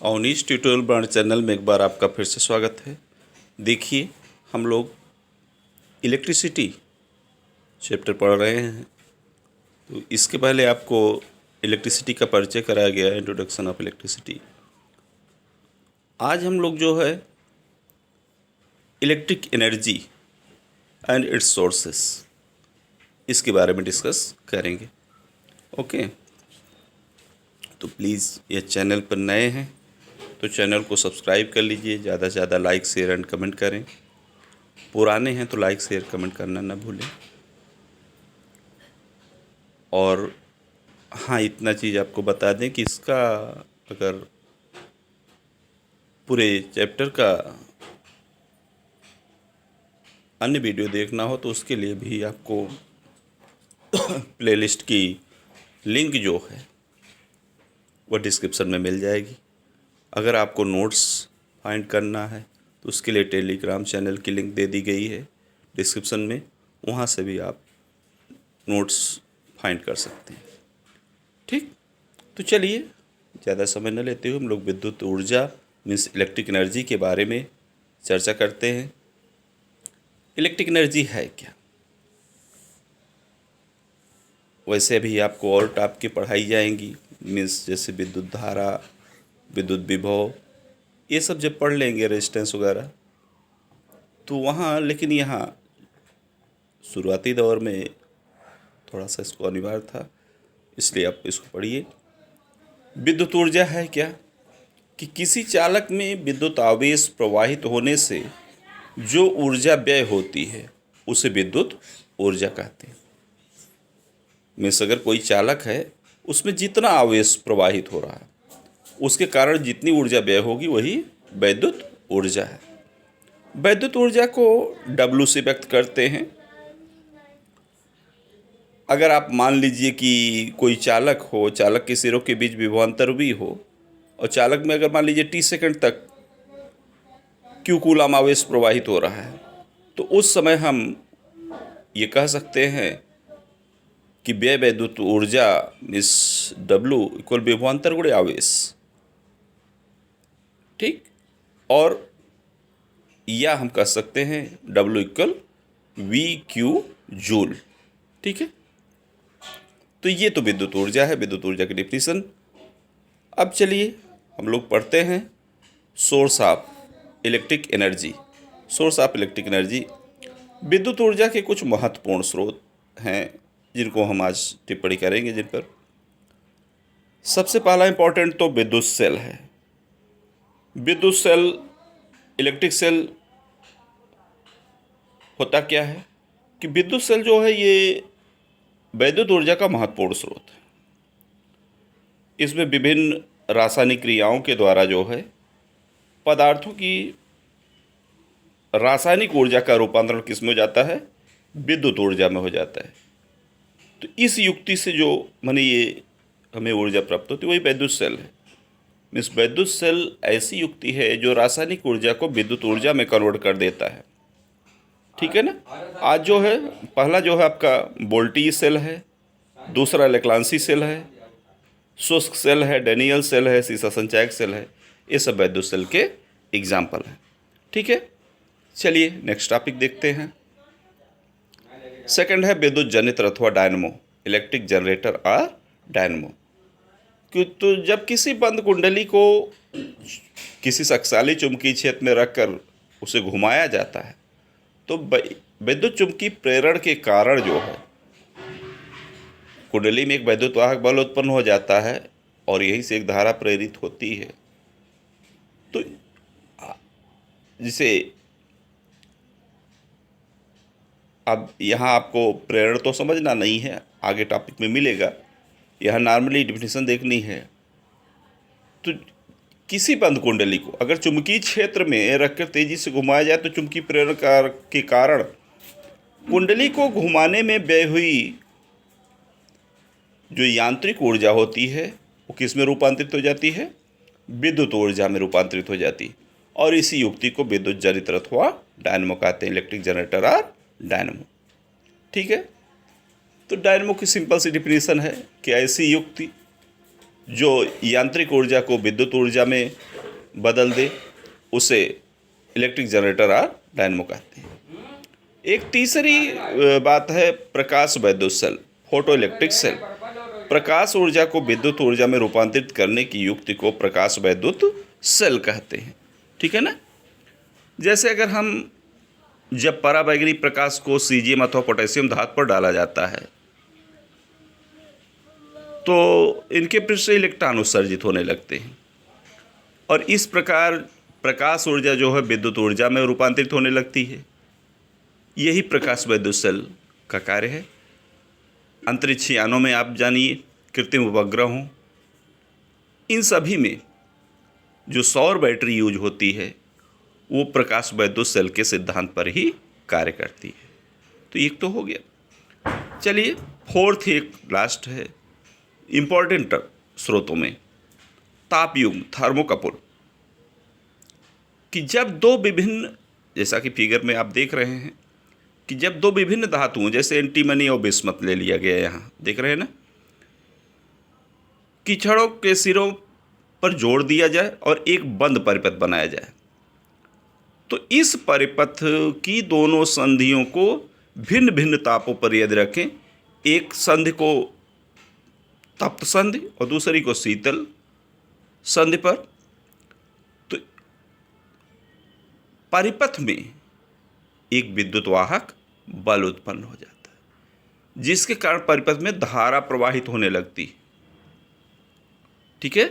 Awanish tutorial brand channel में एक बार आपका फिर से स्वागत है। देखिए, हम लोग इलेक्ट्रिसिटी चैप्टर पढ़ रहे हैं। तो इसके पहले आपको इलेक्ट्रिसिटी का परिचय कराया गया है, इंट्रोडक्शन ऑफ इलेक्ट्रिसिटी। आज हम लोग जो है electric energy and it's sources, इसके बारे में डिस्कस करेंगे। ओके, तो प्लीज़ ये चैनल पर नए हैं तो चैनल को सब्सक्राइब कर लीजिए, ज़्यादा से ज़्यादा लाइक शेयर एंड कमेंट करें। पुराने हैं तो लाइक शेयर कमेंट करना ना भूलें। और हाँ, इतना चीज़ आपको बता दें कि इसका अगर पूरे चैप्टर का अन्य वीडियो देखना हो तो उसके लिए भी आपको प्लेलिस्ट की लिंक जो है वह डिस्क्रिप्शन में मिल जाएगी। अगर आपको नोट्स फाइंड करना है तो उसके लिए टेलीग्राम चैनल की लिंक दे दी गई है डिस्क्रिप्शन में, वहाँ से भी आप नोट्स फाइंड कर सकते हैं। ठीक, तो चलिए ज़्यादा समय न लेते हुए हम लोग विद्युत ऊर्जा मीन्स इलेक्ट्रिक एनर्जी के बारे में चर्चा करते हैं। इलेक्ट्रिक एनर्जी है क्या? वैसे भी आपको और टाइप की पढ़ाई जाएंगी, मीन्स जैसे विद्युत धारा, विद्युत विभव, ये सब जब पढ़ लेंगे रेजिस्टेंस वगैरह तो वहाँ, लेकिन यहाँ शुरुआती दौर में थोड़ा सा इसको अनिवार्य था, इसलिए आप इसको पढ़िए। विद्युत ऊर्जा है क्या कि किसी चालक में विद्युत आवेश प्रवाहित होने से जो ऊर्जा व्यय होती है उसे विद्युत ऊर्जा कहते हैं। मीन्स अगर कोई चालक है, उसमें जितना आवेश प्रवाहित हो रहा है उसके कारण जितनी ऊर्जा व्यय होगी वही वैद्युत ऊर्जा है। वैद्युत ऊर्जा को W से व्यक्त करते हैं। अगर आप मान लीजिए कि कोई चालक हो, चालक के सिरों के बीच विभवांतर भी हो और चालक में अगर मान लीजिए t सेकंड तक Q कूलम आवेश प्रवाहित हो रहा है, तो उस समय हम ये कह सकते हैं कि व्यय वैद्युत ऊर्जा इस W इक्वल विभवांतर गुणे आवेश। ठीक, और या हम कह सकते हैं W इक्वल VQ जूल। ठीक है, तो ये तो विद्युत ऊर्जा है, विद्युत ऊर्जा की डिफिनीशन। अब चलिए हम लोग पढ़ते हैं source of electric energy. Source of electric energy, विद्युत ऊर्जा के कुछ महत्वपूर्ण स्रोत हैं जिनको हम आज टिप्पणी करेंगे। जिन पर सबसे पहला इंपॉर्टेंट तो विद्युत सेल है। विद्युत सेल, इलेक्ट्रिक सेल होता क्या है कि विद्युत सेल जो है ये वैद्युत ऊर्जा का महत्वपूर्ण स्रोत है। इसमें विभिन्न रासायनिक क्रियाओं के द्वारा जो है पदार्थों की रासायनिक ऊर्जा का रूपांतरण किस में हो जाता है? विद्युत ऊर्जा में हो जाता है। तो इस युक्ति से जो माने ये हमें ऊर्जा प्राप्त होती है वही वैद्युत सेल है। मीन्स वैद्युत सेल ऐसी युक्ति है जो रासायनिक ऊर्जा को विद्युत ऊर्जा में कन्वर्ट कर देता है। ठीक है ना। आज जो है पहला जो है आपका वोल्टेज सेल है, दूसरा लेक्लांसी सेल है, शुष्क सेल है, डेनियल सेल है, सीसा संचायक सेल है। ये सब वैद्युत सेल के एग्जाम्पल हैं। ठीक है, चलिए नेक्स्ट टॉपिक देखते हैं। सेकंड है विद्युत जनित्र अथवा डायनमो, इलेक्ट्रिक जनरेटर और डायनमो। तो जब किसी बंद कुंडली को किसी शक्तिशाली चुंबकीय क्षेत्र में रखकर उसे घुमाया जाता है तो विद्युत चुंबकीय प्रेरण के कारण जो है कुंडली में एक वैद्युत वाहक बल उत्पन्न हो जाता है और यही से एक धारा प्रेरित होती है। तो जिसे अब यहाँ आपको प्रेरण तो समझना नहीं है, आगे टॉपिक में मिलेगा, यहाँ नॉर्मली डिफिनीशन देखनी है। तो किसी बंद कुंडली को अगर चुंबकीय क्षेत्र में रखकर तेजी से घुमाया जाए तो चुंबकीय प्रेरण के कारण कुंडली को घुमाने में व्यय हुई जो यांत्रिक ऊर्जा होती है वो किस में रूपांतरित हो जाती है? विद्युत ऊर्जा में रूपांतरित हो जाती है। और इसी युक्ति को विद्युत जनित्र अथवा डायनमो कहते हैं, इलेक्ट्रिक जनरेटर और डायनमो। ठीक है, तो डायनमो की सिंपल सी डिफिनीशन है कि ऐसी युक्ति जो यांत्रिक ऊर्जा को विद्युत ऊर्जा में बदल दे, उसे इलेक्ट्रिक जनरेटर और डायनमो कहते हैं। एक तीसरी बात है प्रकाश वैद्युत सेल, फोटो इलेक्ट्रिक सेल। प्रकाश ऊर्जा को विद्युत ऊर्जा में रूपांतरित करने की युक्ति को प्रकाश वैद्युत सेल कहते हैं। ठीक है ना। जैसे अगर हम जब पराबैंगनी प्रकाश को सीजियम अथवा पोटेशियम धातु पर डाला जाता है तो इनके पृष्ठ से इलेक्ट्रॉन उत्सर्जित होने लगते हैं और इस प्रकार प्रकाश ऊर्जा जो है विद्युत ऊर्जा में रूपांतरित होने लगती है। यही प्रकाश वैद्युत सेल का कार्य है। अंतरिक्ष यानों में आप जानिए, कृत्रिम उपग्रहों, इन सभी में जो सौर बैटरी यूज होती है वो प्रकाश वैद्युत सेल के सिद्धांत पर ही कार्य करती है। तो एक तो हो गया। चलिए फोर्थ एक लास्ट है इम्पोर्टेंट स्रोतों में ताप युग्म, थर्मोकपल, कि जब दो विभिन्न, जैसा कि फिगर में आप देख रहे हैं कि जब दो विभिन्न धातुओं जैसे एंटीमनी और बिस्मथ ले लिया गया, यहाँ देख रहे हैं ना, कि छड़ों के सिरों पर जोड़ दिया जाए और एक बंद परिपथ बनाया जाए, तो इस परिपथ की दोनों संधियों को भिन्न भिन्न तापों पर यदि रखें, एक संधि को तप्त संधि और दूसरी को शीतल संधि पर, तो परिपथ में एक विद्युत वाहक बल उत्पन्न हो जाता है जिसके कारण परिपथ में धारा प्रवाहित होने लगती है। ठीक है।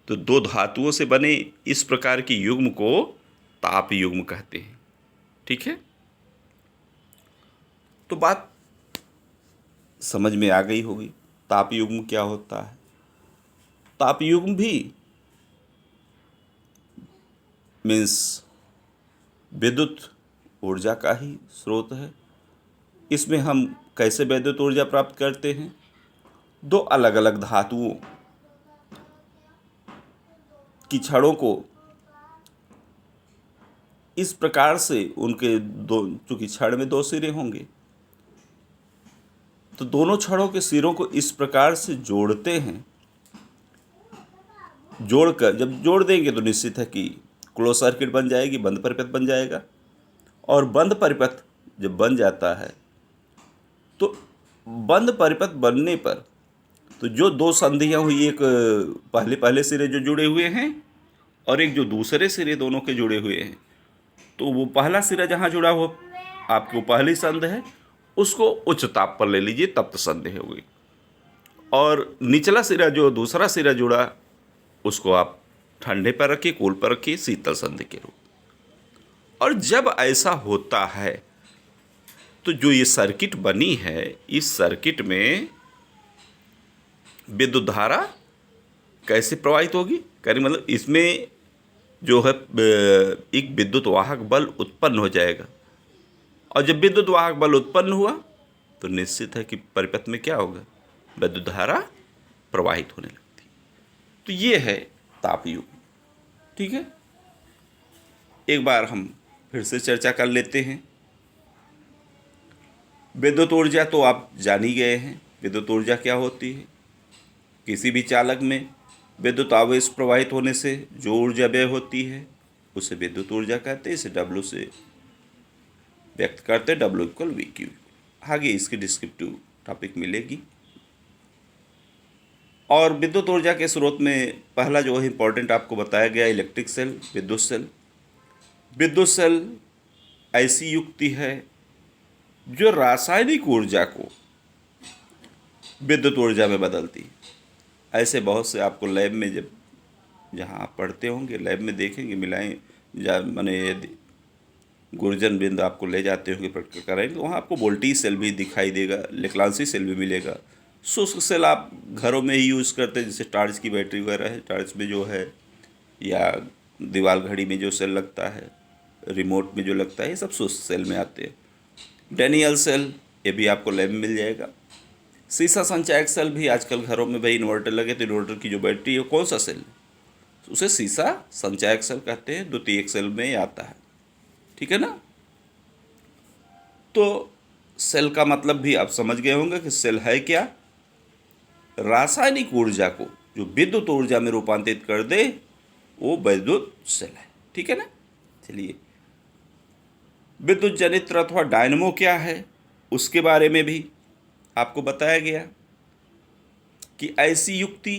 तो दो धातुओं से बने इस प्रकार की युग्म को ताप युग्म कहते हैं। ठीक है। तो बात समझ में आ गई होगी ताप युग्म क्या होता है। ताप युग्म भी मीन्स विद्युत ऊर्जा का ही स्रोत है। इसमें हम कैसे विद्युत ऊर्जा प्राप्त करते हैं, दो अलग अलग धातुओं की छड़ों को इस प्रकार से उनके दो, चूंकि छड़ में दो सिरे होंगे तो दोनों छड़ों के सिरों को इस प्रकार से जोड़ते हैं। जोड़कर जब जोड़ देंगे तो निश्चित है कि क्लोज सर्किट बन जाएगी, बंद परिपथ बन जाएगा। और बंद परिपथ जब बन जाता है तो बंद परिपथ बनने पर तो जो दो संधियाँ हुई, एक पहले सिरे जो जुड़े हुए हैं और एक जो दूसरे सिरे दोनों के जुड़े हुए हैं, तो वो पहला सिरा जहाँ जुड़ा हो आपकी वो पहली संधि है, उसको उच्च ताप पर ले लीजिए, तप्त संधि हो गई। और निचला सिरा जो दूसरा सिरा जुड़ा उसको आप ठंडे पर रखिए, कूल पर रखिए, शीतल संधि के रूप। और जब ऐसा होता है तो जो ये सर्किट बनी है, इस सर्किट में विद्युत धारा कैसे प्रवाहित होगी, करें मतलब इसमें जो है एक विद्युत वाहक बल उत्पन्न हो जाएगा। और जब विद्युत वाहक बल उत्पन्न हुआ तो निश्चित है कि परिपथ में क्या होगा, विद्युत धारा प्रवाहित होने लगती। तो ये है ताप युग्म। ठीक है। एक बार हम फिर से चर्चा कर लेते हैं। विद्युत ऊर्जा तो आप जान ही गए हैं। विद्युत ऊर्जा क्या होती है, किसी भी चालक में विद्युत आवेश प्रवाहित होने से जो ऊर्जा व्यय होती है उसे विद्युत ऊर्जा कहते हैं। इसे W से व्यक्त करते हैं, W = VQ। आगे इसकी डिस्क्रिप्टिव टॉपिक मिलेगी। और विद्युत ऊर्जा के स्रोत में पहला जो है इंपॉर्टेंट आपको बताया गया इलेक्ट्रिक सेल, विद्युत सेल। विद्युत सेल ऐसी युक्ति है जो रासायनिक ऊर्जा को विद्युत ऊर्जा में बदलती है। ऐसे बहुत से आपको लैब में जहाँ आप पढ़ते होंगे लैब में देखेंगे, मिलाएं माने गुरजन बिंद आपको ले जाते होंगे प्रैक्टिकल कराएंगे, वहाँ आपको वोल्टेज सेल भी दिखाई देगा, लेक्लांसी सेल भी मिलेगा। शुष्क सेल आप घरों में ही यूज़ करते हैं, जैसे टॉर्च की बैटरी वगैरह है, टॉर्च में जो है, या दीवार घड़ी में जो सेल लगता है, रिमोट में जो लगता है, ये सब शुष्क सेल में आते हैं। डैनियल सेल ये भी आपको लैब में मिल जाएगा। सीसा संचायक सेल भी आजकल घरों में भाई इन्वर्टर लगे तो इन्वर्टर की जो बैटरी है कौन सा सेल है, उसे सीसा संचायक सेल कहते हैं, द्वितीयक सेल में आता है। ठीक है ना। तो सेल का मतलब भी आप समझ गए होंगे कि सेल है क्या, रासायनिक ऊर्जा को जो विद्युत ऊर्जा में रूपांतरित कर दे वो विद्युत सेल है। ठीक है ना। चलिए, विद्युत जनित्र अथवा डायनमो क्या है उसके बारे में भी आपको बताया गया कि ऐसी युक्ति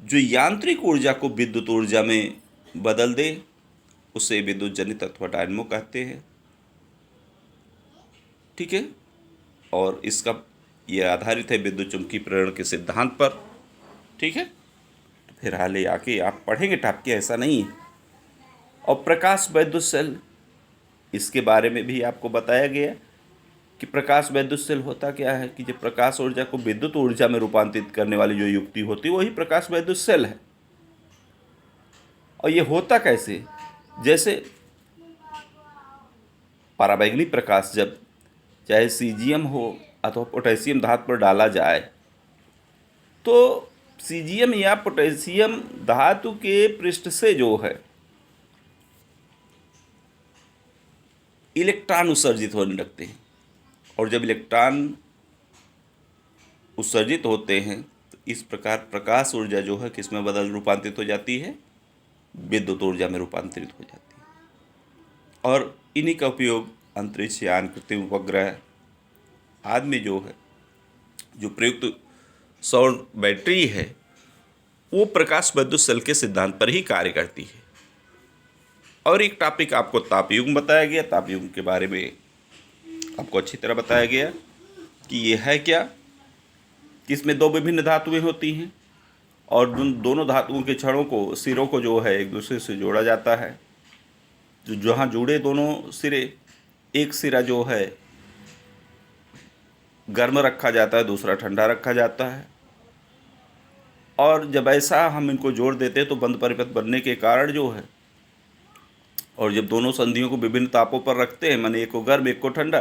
जो यांत्रिक ऊर्जा को विद्युत ऊर्जा में बदल दे उसे विद्युत जनित्र अथवा डायनमो कहते हैं। ठीक है। और इसका ये आधारित है विद्युत चुंबकीय प्रेरण के सिद्धांत पर। ठीक है। तो फिर हाले आके आप पढ़ेंगे टापके, ऐसा नहीं है। और प्रकाश विद्युत सेल, इसके बारे में भी आपको बताया गया कि प्रकाश विद्युत सेल होता क्या है कि जब प्रकाश ऊर्जा को विद्युत ऊर्जा में रूपांतरित करने वाली जो युक्ति होती है वही प्रकाश विद्युत सेल है। और ये होता कैसे, जैसे पराबैंगनी प्रकाश जब चाहे सीजियम हो अथवा पोटेशियम धातु पर डाला जाए तो सीजियम या पोटेशियम धातु के पृष्ठ से जो है इलेक्ट्रॉन उत्सर्जित होने लगते हैं। और जब इलेक्ट्रॉन उत्सर्जित होते हैं तो इस प्रकार प्रकाश ऊर्जा जो है किस में रूपांतरित हो जाती है, विद्युत ऊर्जा में रूपांतरित हो जाती है। और इन्हीं का उपयोग अंतरिक्ष यान, कृत्रिम उपग्रह आदि में जो है जो प्रयुक्त सौर बैटरी है वो प्रकाश विद्युत सेल के सिद्धांत पर ही कार्य करती है। और एक टॉपिक आपको तापयुग्म बताया गया। तापयुग्म के बारे में आपको अच्छी तरह बताया गया कि ये है क्या, कि इसमें दो विभिन्न धातुएं होती हैं और दोनों धातुओं के छड़ों को, सिरों को जो है एक दूसरे से जोड़ा जाता है। जो जहाँ जुड़े दोनों सिरे, एक सिरा जो है गर्म रखा जाता है, दूसरा ठंडा रखा जाता है। और जब ऐसा हम इनको जोड़ देते हैं तो बंद परिपथ बनने के कारण जो है, और जब दोनों संधियों को विभिन्न तापों पर रखते हैं, माने एक को गर्म एक को ठंडा,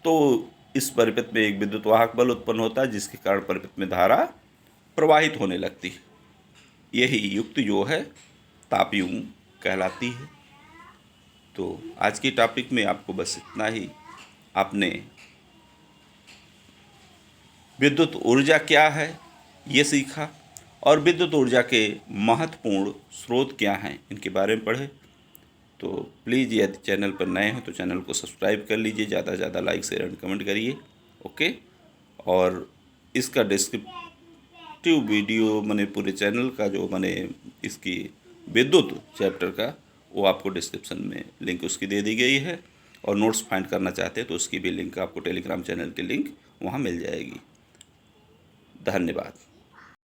तो इस परिपथ में एक विद्युत वाहक बल उत्पन्न होता है जिसके कारण परिपथ में धारा प्रवाहित होने लगती है। यही युक्ति जो है तापयुग्म कहलाती है। तो आज की टॉपिक में आपको बस इतना ही। आपने विद्युत ऊर्जा क्या है ये सीखा और विद्युत ऊर्जा के महत्वपूर्ण स्रोत क्या हैं इनके बारे में पढ़े। तो प्लीज़ यदि चैनल पर नए हो तो चैनल को सब्सक्राइब कर लीजिए, ज़्यादा से ज़्यादा लाइक शेयर एंड कमेंट करिए। ओके। और इसका डिस्क्रिप्टिव वीडियो मैंने पूरे चैनल का जो मैंने इसकी विद्युत चैप्टर का वो आपको डिस्क्रिप्शन में लिंक उसकी दे दी गई है। और नोट्स फाइंड करना चाहते हैं तो उसकी भी लिंक आपको टेलीग्राम चैनल की लिंक वहाँ मिल जाएगी। धन्यवाद।